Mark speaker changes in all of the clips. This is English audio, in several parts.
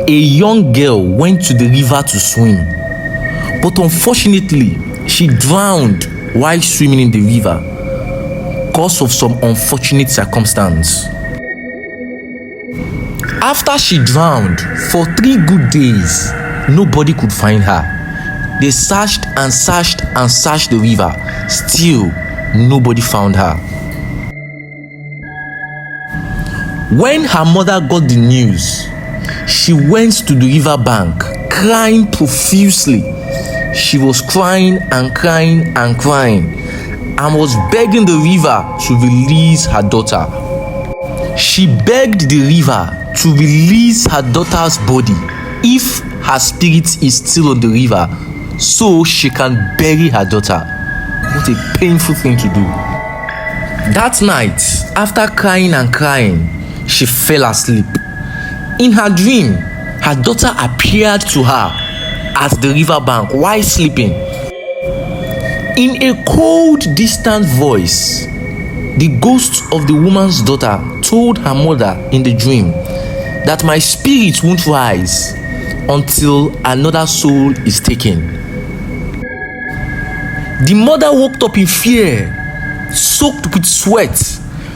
Speaker 1: a young girl went to the river to swim, but unfortunately, she drowned while swimming in the river because of some unfortunate circumstance. After she drowned, for 3 good days, nobody could find her. They searched and searched and searched the river. Still, nobody found her. When her mother got the news, she went to the river bank, crying profusely. She was crying and crying and crying, and was begging the river to release her daughter. She begged the river to release her daughter's body if her spirit is still on the river, so she can bury her daughter. What a painful thing to do. That night, after crying and crying, she fell asleep. In her dream, her daughter appeared to her at the river bank while sleeping. In a cold, distant voice, the ghost of the woman's daughter told her mother in the dream that my spirit won't rise until another soul is taken. The mother woke up in fear, soaked with sweat,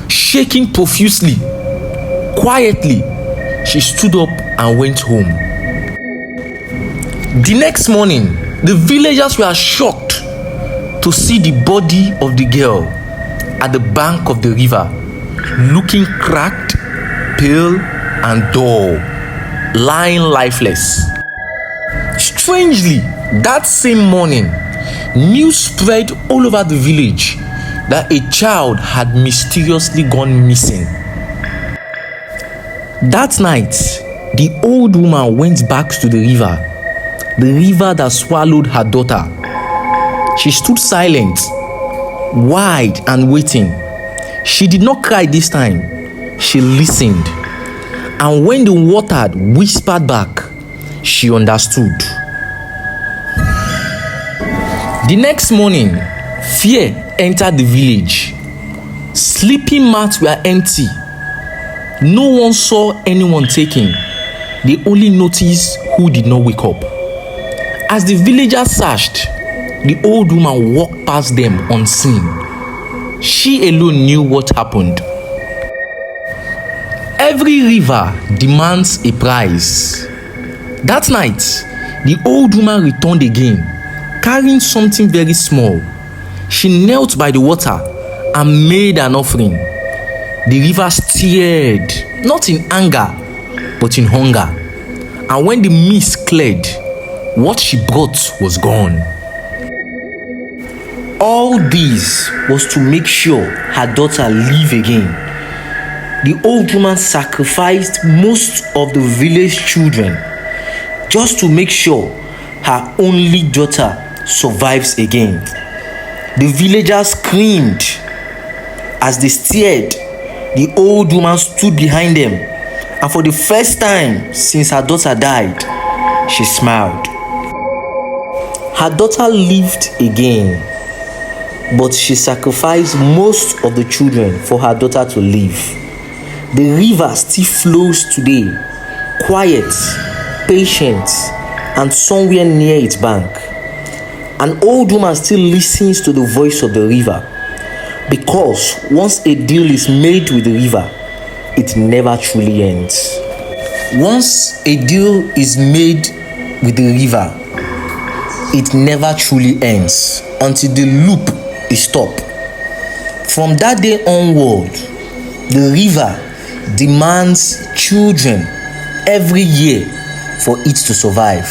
Speaker 1: shaking profusely. Quietly, she stood up and went home. The next morning, the villagers were shocked to see the body of the girl at the bank of the river, looking cracked, pale, and dull, lying lifeless. Strangely, that same morning, news spread all over the village that a child had mysteriously gone missing. That night, the old woman went back to the river that swallowed her daughter. She stood silent, wide and waiting. She did not cry this time. She listened. And when the water whispered back, she understood. The next morning, fear entered the village. Sleeping mats were empty. No one saw anyone taken. They only noticed who did not wake up. As the villagers searched, the old woman walked past them unseen. She alone knew what happened. Every river demands a price. That night, the old woman returned again, carrying something very small. She knelt by the water and made an offering. The river stirred, not in anger, but in hunger. And when the mist cleared, what she brought was gone. All this was to make sure her daughter lived again. The old woman sacrificed most of the village children just to make sure her only daughter survives again. The villagers screamed. As they stared, the old woman stood behind them, and for the first time since her daughter died, she smiled. Her daughter lived again, but she sacrificed most of the children for her daughter to live. The river still flows today, quiet, patient, and somewhere near its bank. An old woman still listens to the voice of the river, because once a deal is made with the river, it never truly ends. Once a deal is made with the river, it never truly ends until the loop is stopped. From that day onward, the river demands children every year for it to survive.